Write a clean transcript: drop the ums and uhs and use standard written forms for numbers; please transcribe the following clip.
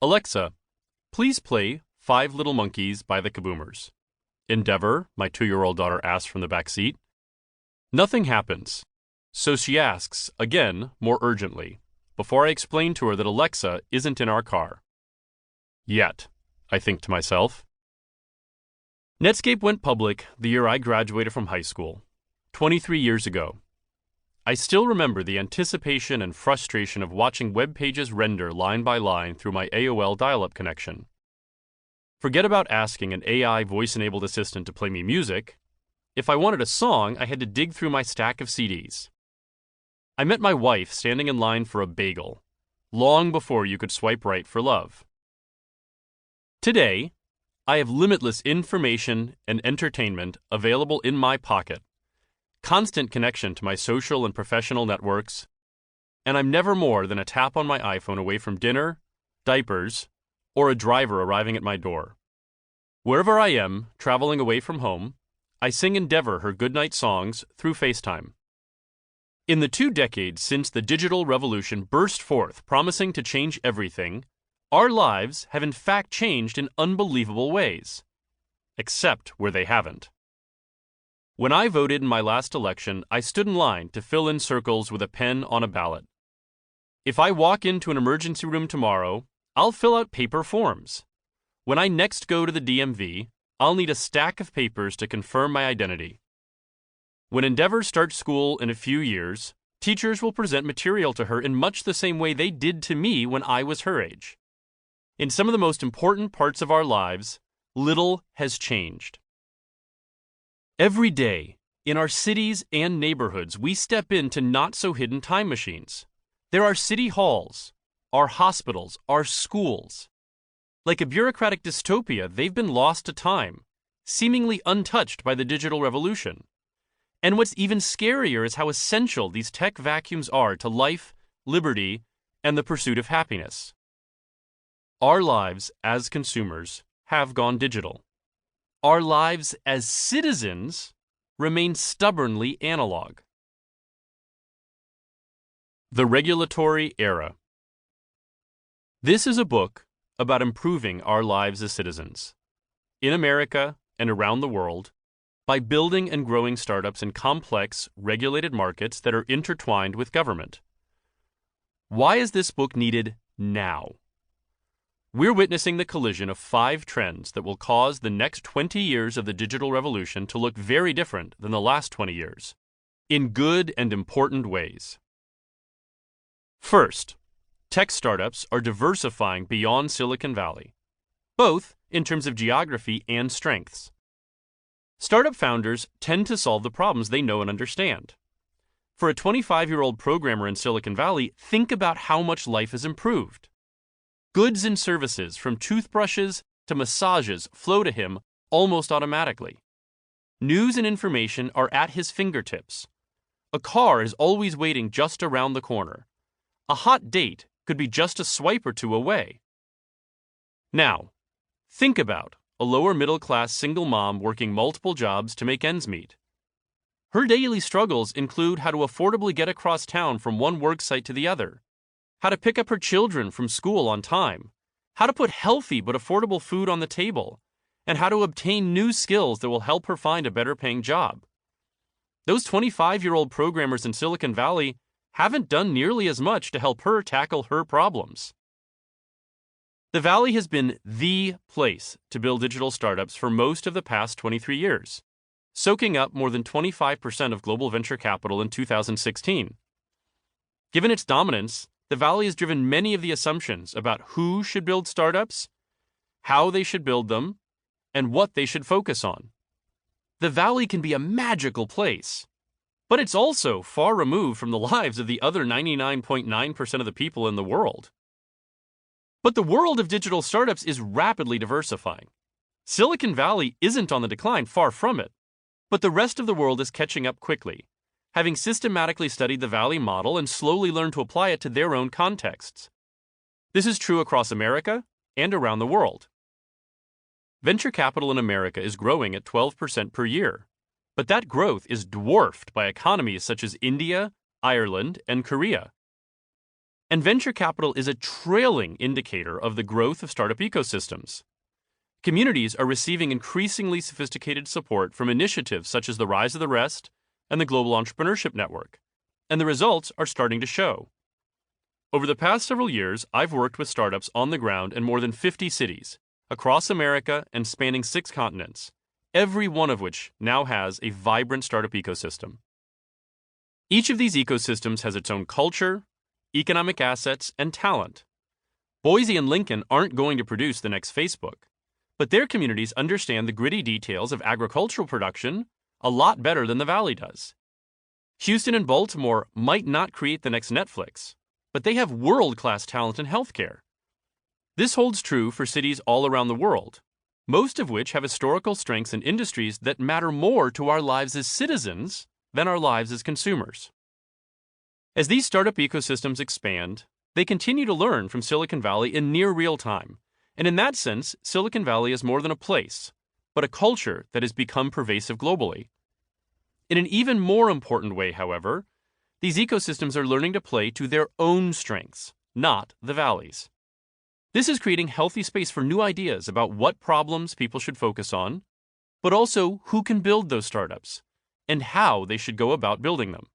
Alexa, please play Five Little Monkeys by the Kaboomers. Endeavor, my 2-year-old daughter asks from the back seat. Nothing happens, so she asks, again, more urgently, before I explain to her that Alexa isn't in our car. Yet, I think to myself. Netscape went public the year I graduated from high school, 23 years ago. I still remember the anticipation and frustration of watching web pages render line by line through my AOL dial-up connection. Forget about asking an AI voice-enabled assistant to play me music. If I wanted a song, I had to dig through my stack of CDs. I met my wife standing in line for a bagel, long before you could swipe right for love. Today, I have limitless information and entertainment available in my pocket, constant connection to my social and professional networks, and I'm never more than a tap on my iPhone away from dinner, diapers, or a driver arriving at my door. Wherever I am, traveling away from home, I sing Endeavor her goodnight songs through FaceTime. In the 2 decades since the digital revolution burst forth promising to change everything, our lives have in fact changed in unbelievable ways. Except where they haven't. When I voted in my last election, I stood in line to fill in circles with a pen on a ballot. If I walk into an emergency room tomorrow, I'll fill out paper forms. When I next go to the DMV, I'll need a stack of papers to confirm my identity. When Endeavor starts school in a few years, teachers will present material to her in much the same way they did to me when I was her age. In some of the most important parts of our lives, little has changed. Every day, in our cities and neighborhoods, we step into not-so-hidden time machines. There are city halls, our hospitals, our schools. Like a bureaucratic dystopia, they've been lost to time, seemingly untouched by the digital revolution. And what's even scarier is how essential these tech vacuums are to life, liberty, and the pursuit of happiness. Our lives as consumers have gone digital. Our lives as citizens remain stubbornly analog. The Regulatory Era. This is a book about improving our lives as citizens, in America and around the world, by building and growing startups in complex, regulated markets that are intertwined with government. Why is this book needed now? We're witnessing the collision of 5 trends that will cause the next 20 years of the digital revolution to look very different than the last 20 years, in good and important ways. First, tech startups are diversifying beyond Silicon Valley, both in terms of geography and strengths. Startup founders tend to solve the problems they know and understand. For a 25-year-old programmer in Silicon Valley, think about how much life has improved. Goods and services, from toothbrushes to massages, flow to him almost automatically. News and information are at his fingertips. A car is always waiting just around the corner. A hot date could be just a swipe or 2 away. Now, think about a lower middle-class single mom working multiple jobs to make ends meet. Her daily struggles include how to affordably get across town from one worksite to the other, how to pick up her children from school on time, how to put healthy but affordable food on the table, and how to obtain new skills that will help her find a better-paying job. Those 25-year-old programmers in Silicon Valley haven't done nearly as much to help her tackle her problems. The Valley has been the place to build digital startups for most of the past 23 years, soaking up more than 25% of global venture capital in 2016. Given its dominance, the Valley has driven many of the assumptions about who should build startups, how they should build them, and what they should focus on. The Valley can be a magical place, but it's also far removed from the lives of the other 99.9% of the people in the world. But the world of digital startups is rapidly diversifying. Silicon Valley isn't on the decline, far from it, but the rest of the world is catching up quickly, having systematically studied the Valley model and slowly learned to apply it to their own contexts. This is true across America and around the world. Venture capital in America is growing at 12% per year, but that growth is dwarfed by economies such as India, Ireland, and Korea. And venture capital is a trailing indicator of the growth of startup ecosystems. Communities are receiving increasingly sophisticated support from initiatives such as the Rise of the Rest and the Global Entrepreneurship Network, and the results are starting to show. Over the past several years, I've worked with startups on the ground in more than 50 cities, across America and spanning 6 continents, every one of which now has a vibrant startup ecosystem. Each of these ecosystems has its own culture, economic assets, and talent. Boise and Lincoln aren't going to produce the next Facebook, but their communities understand the gritty details of agricultural production a lot better than the Valley does. Houston and Baltimore might not create the next Netflix, but they have world-class talent in healthcare. This holds true for cities all around the world, most of which have historical strengths in industries that matter more to our lives as citizens than our lives as consumers. As these startup ecosystems expand, they continue to learn from Silicon Valley in near real time, and in that sense, Silicon Valley is more than a place, but a culture that has become pervasive globally. In an even more important way, however, these ecosystems are learning to play to their own strengths, not the Valley's. This is creating healthy space for new ideas about what problems people should focus on, but also who can build those startups and how they should go about building them.